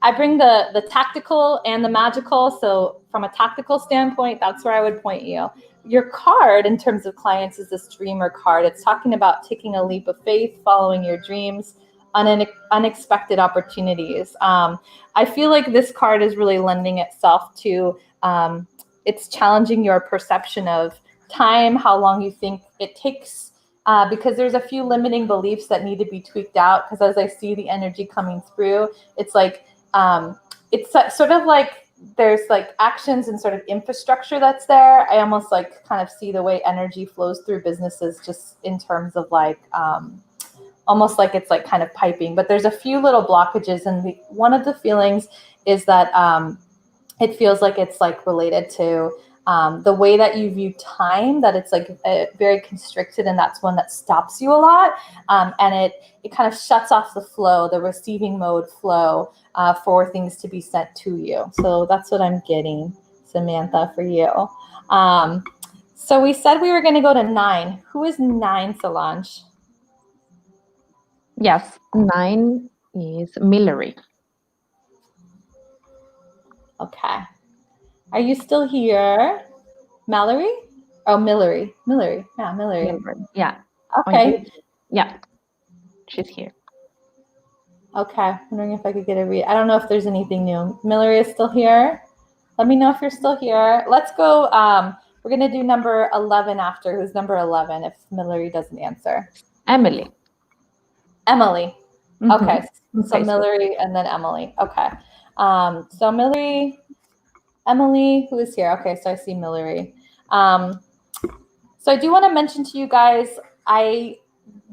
I bring the tactical and the magical. So from a tactical standpoint, that's where I would point you. Your card in terms of clients is this dreamer card. It's talking about taking a leap of faith, following your dreams, unexpected opportunities. I feel like this card is really lending itself to, it's challenging your perception of time, how long you think it takes, because there's a few limiting beliefs that need to be tweaked out. Because as I see the energy coming through, it's like it's sort of like there's like actions and sort of infrastructure that's there. I almost like kind of see the way energy flows through businesses just in terms of like almost like it's like kind of piping, but there's a few little blockages. And one of the feelings is that it feels like it's like related to the way that you view time, that it's like very constricted, and that's one that stops you a lot. And it kind of shuts off the flow, the receiving mode flow for things to be sent to you. So that's what I'm getting, Samantha, for you. So we said we were going to go to 9. Who is 9, Solange? Yes, 9 is Millery. Okay. Are you still here? Mallory? Oh, Millery. Millery. Yeah, Millery. Yeah. Okay. Yeah, she's here. Okay. Wondering if I could get a read. I don't know if there's anything new. Millery is still here. Let me know if you're still here. Let's go. We're going to do number 11 after. Who's number 11 if Millery doesn't answer? Emily. Emily. Mm-hmm. Okay. So Millery and then Emily. Okay. So Emily, who is here? Okay, so I see Millery. So I do want to mention to you guys, I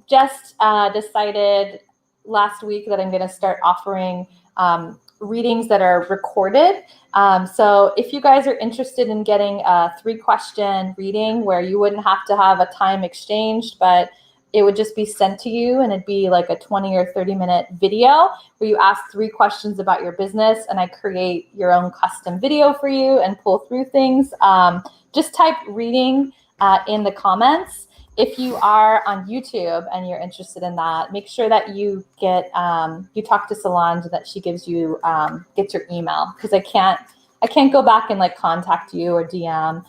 just decided last week that I'm going to start offering readings that are recorded. So if you guys are interested in getting a 3-question reading where you wouldn't have to have a time exchanged, but it would just be sent to you, and it'd be like a 20 or 30-minute video where you ask 3 questions about your business, and I create your own custom video for you and pull through things. Just type reading in the comments. If you are on YouTube and you're interested in that, make sure that you get you talk to Solange, that she gives you gets your email, because I can't go back and like contact you or DM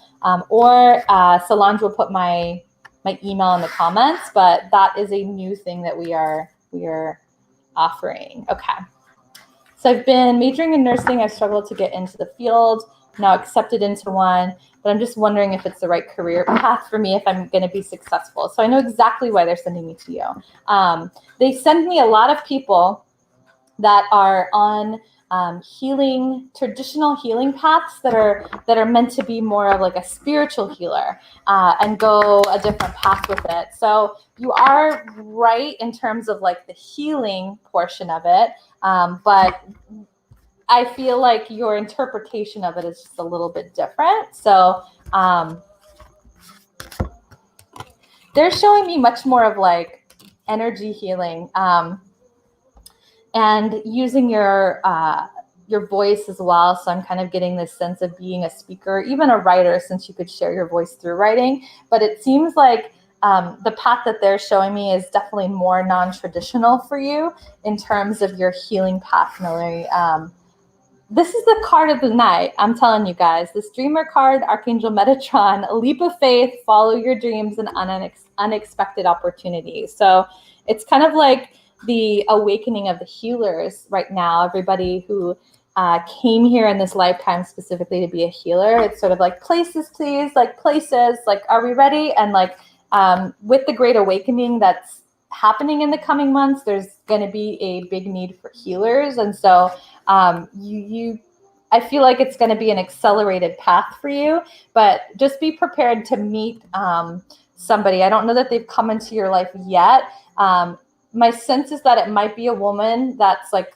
or Solange will put my email in the comments, but that is a new thing that we are offering. Okay. So I've been majoring in nursing. I've struggled to get into the field, now accepted into one, but I'm just wondering if it's the right career path for me, if I'm going to be successful. So I know exactly why they're sending me to you. They send me a lot of people that are on traditional healing paths that are meant to be more of like a spiritual healer and go a different path with it. So you are right in terms of like the healing portion of it, but I feel like your interpretation of it is just a little bit different. So they're showing me much more of like energy healing. And using your voice as well. So I'm kind of getting this sense of being a speaker, even a writer, since you could share your voice through writing. But it seems like the path that they're showing me is definitely more non-traditional for you in terms of your healing path, Millery. This is the card of the night. I'm telling you guys, this dreamer card, Archangel Metatron, a leap of faith, follow your dreams and unexpected opportunities. So it's kind of like the awakening of the healers right now. Everybody who came here in this lifetime specifically to be a healer. It's sort of like places, please, like places, like, are we ready? And like with the great awakening that's happening in the coming months, there's going to be a big need for healers. And so I feel like it's going to be an accelerated path for you, but just be prepared to meet somebody. I don't know that they've come into your life yet. My sense is that it might be a woman that's like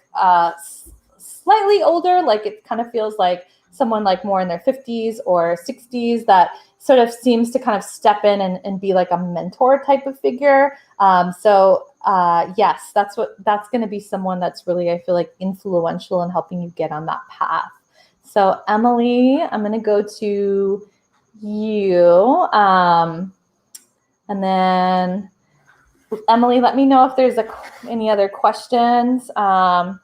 slightly older. Like it kind of feels like someone like more in their 50s or 60s that sort of seems to kind of step in and be like a mentor type of figure. Yes, that's going to be someone that's really, I feel like, influential in helping you get on that path. So Emily, I'm going to go to you. And then Emily, let me know if there's any other questions. I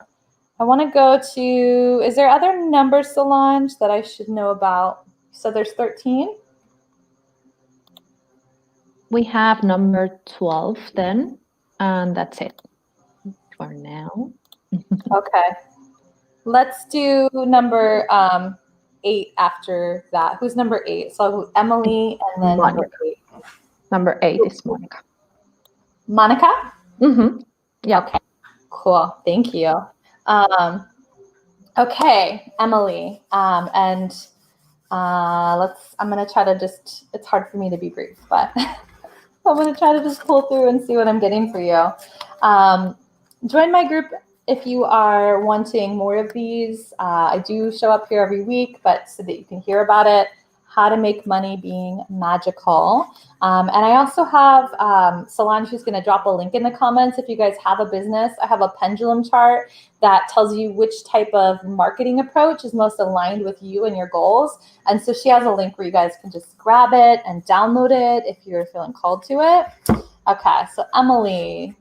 want to go to, is there other numbers, Solange, that I should know about? So there's 13. We have number 12 then, and that's it for now. Okay. Let's do number 8 after that. Who's number 8? So Emily and then Monica. number 8. Number 8 is Monica. Monica? Mm-hmm. Yeah. Okay. Cool. Thank you. Okay, Emily. I'm going to try to it's hard for me to be brief, but I'm going to try to just pull through and see what I'm getting for you. Join my group if you are wanting more of these. I do show up here every week, but so that you can hear about it, how to make money being magical. And I also have Solange, who's going to drop a link in the comments. If you guys have a business, I have a pendulum chart that tells you which type of marketing approach is most aligned with you and your goals. And so she has a link where you guys can just grab it and download it if you're feeling called to it. Okay, so Emily.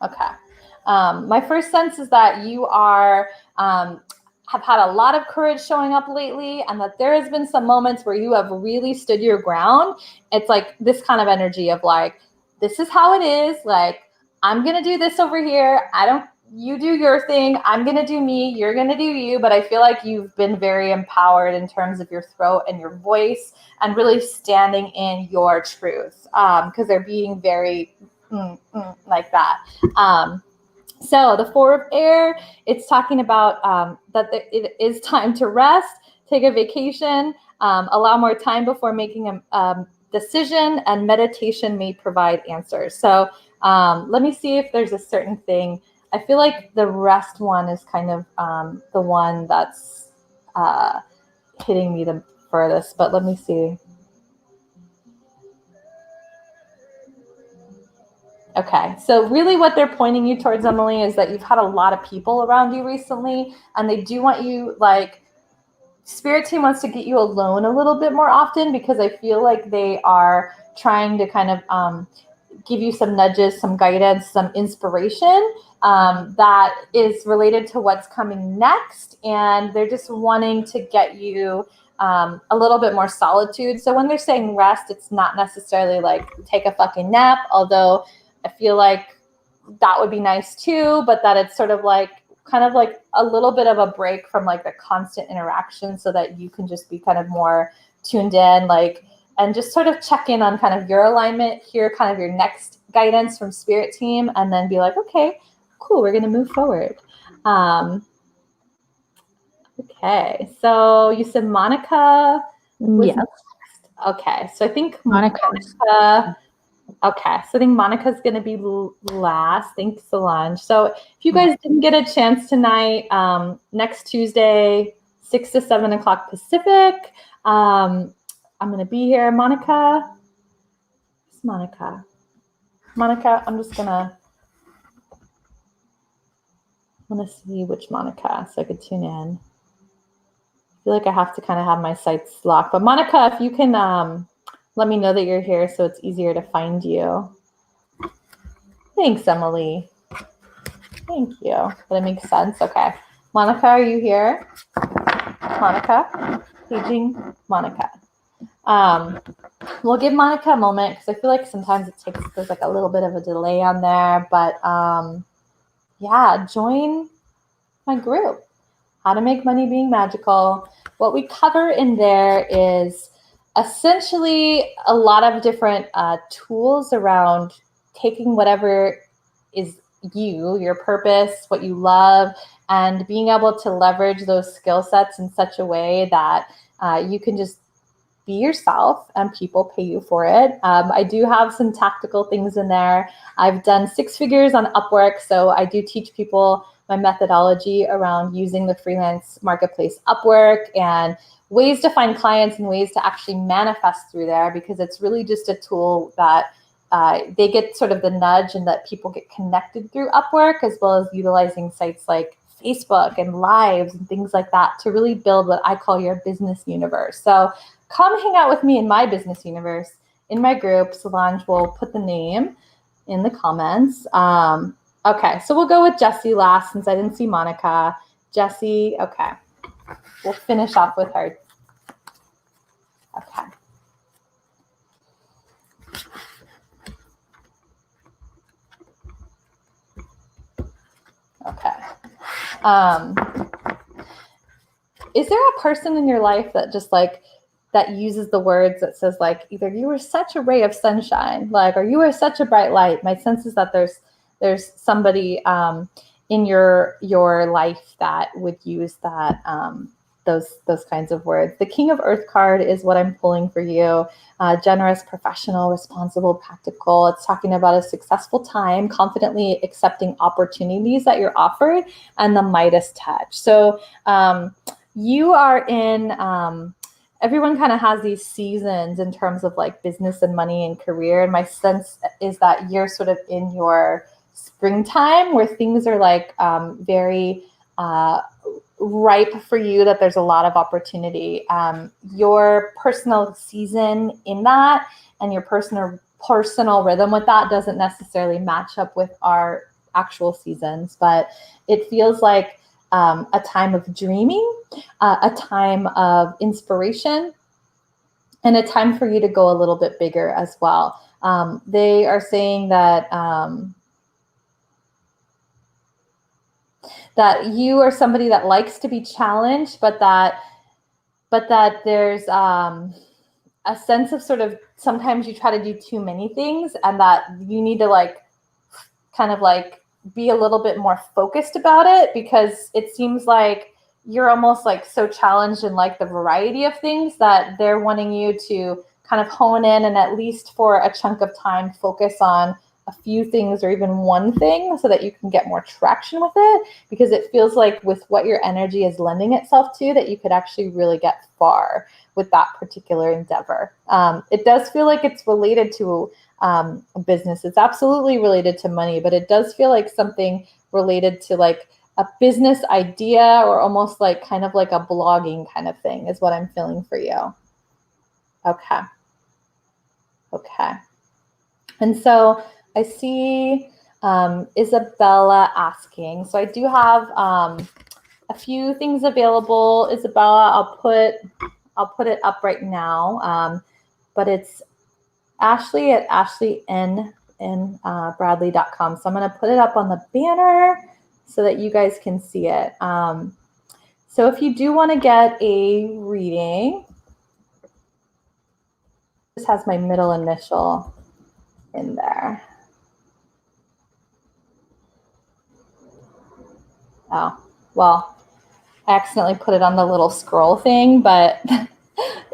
Okay. My first sense is that you are have had a lot of courage showing up lately, and that there has been some moments where you have really stood your ground. It's like this kind of energy of like, this is how it is. Like, I'm going to do this over here. You do your thing. I'm going to do me. You're going to do you. But I feel like you've been very empowered in terms of your throat and your voice and really standing in your truth, because they're being very like that. So the Four of Air, it's talking about that it is time to rest, take a vacation, allow more time before making a decision, and meditation may provide answers. So let me see if there's a certain thing. I feel like the rest one is kind of the one that's hitting me the furthest, but let me see. Okay, so really what they're pointing you towards, Emily, is that you've had a lot of people around you recently, and they do want you, like, Spirit team wants to get you alone a little bit more often, because I feel like they are trying to kind of give you some nudges, some guidance, some inspiration that is related to what's coming next, and they're just wanting to get you a little bit more solitude. So when they're saying rest, it's not necessarily like take a fucking nap, although I feel like that would be nice too, but that it's sort of like kind of like a little bit of a break from like the constant interaction, so that you can just be kind of more tuned in, like, and just sort of check in on kind of your alignment, hear kind of your next guidance from Spirit team, and then be like, okay, cool, we're going to move forward. Okay, so you said Monica was Yes. next. Okay, so I think Monica. Okay, so I think Monica's going to be last. Thanks, Solange. So if you guys didn't get a chance tonight, next Tuesday, 6 to 7 o'clock Pacific, I'm going to be here. Monica? Who's Monica? Monica, I'm just going to see which Monica so I could tune in. I feel like I have to kind of have my sites locked. But Monica, if you can let me know that you're here so it's easier to find you. Thanks, Emily. Thank you. That makes sense. Okay. Monica, are you here? Monica? Paging Monica. We'll give Monica a moment, because I feel like sometimes there's like a little bit of a delay on there. But yeah, join my group, How to Make Money Being Magical. What we cover in there is essentially a lot of different tools around taking whatever is your purpose, what you love, and being able to leverage those skill sets in such a way that you can just be yourself and people pay you for it. I do have some tactical things in there. I've done 6 figures on Upwork, so I do teach people my methodology around using the freelance marketplace Upwork and ways to find clients and ways to actually manifest through there, because it's really just a tool that they get sort of the nudge, and that people get connected through Upwork, as well as utilizing sites like Facebook and lives and things like that to really build what I call your business universe. So come hang out with me in my business universe in my group. Solange will put the name in the comments. Okay, so we'll go with Jessie last, since I didn't see Monica. Jessie, okay. We'll finish off with her. Okay. Okay. Is there a person in your life that just like that uses the words that says like either you are such a ray of sunshine, like, or you are such a bright light. My sense is that there's somebody in your life that would use that those kinds of words. The King of Earth card is what I'm pulling for you. Generous, professional, responsible, practical. It's talking about a successful time, confidently accepting opportunities that you're offered, and the Midas touch. So you are in, everyone kind of has these seasons in terms of like business and money and career. And my sense is that you're sort of in your springtime where things are like very ripe for you, that there's a lot of opportunity. Your personal season in that and your personal rhythm with that doesn't necessarily match up with our actual seasons, but it feels like a time of dreaming, a time of inspiration, and a time for you to go a little bit bigger as well. They are saying that that you are somebody that likes to be challenged, but that there's a sense of sort of sometimes you try to do too many things, and that you need to like kind of like be a little bit more focused about it, because it seems like you're almost like so challenged in like the variety of things that they're wanting you to kind of hone in and at least for a chunk of time focus on a few things or even one thing so that you can get more traction with it, because it feels like with what your energy is lending itself to, that you could actually really get far with that particular endeavor. It does feel like it's related to business. It's absolutely related to money, but it does feel like something related to like a business idea, or almost like kind of like a blogging kind of thing is what I'm feeling for you. Okay. Okay. And so I see Isabella asking. So I do have a few things available. Isabella, I'll put it up right now. But it's Ashley at ashleyn.bradley.com. So I'm going to put it up on the banner so that you guys can see it. So if you do want to get a reading, this has my middle initial in there. Oh, well, I accidentally put it on the little scroll thing, but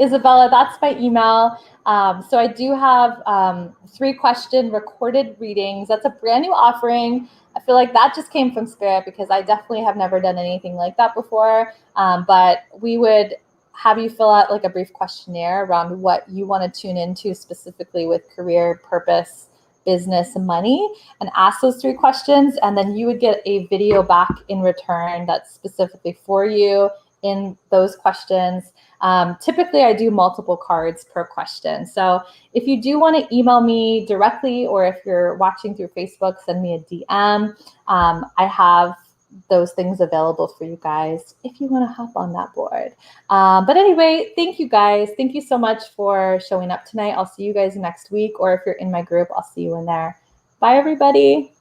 Isabella, that's my email. So I do have 3-question recorded readings. That's a brand new offering. I feel like that just came from Spirit, because I definitely have never done anything like that before. But we would have you fill out like a brief questionnaire around what you want to tune into specifically with career, purpose, business, and money, and ask those 3 questions. And then you would get a video back in return that's specifically for you in those questions. Typically, I do multiple cards per question. So if you do want to email me directly, or if you're watching through Facebook, send me a DM. I have those things available for you guys if you want to hop on that board. But anyway, thank you guys. Thank you so much for showing up tonight. I'll see you guys next week, or if you're in my group, I'll see you in there. Bye, everybody.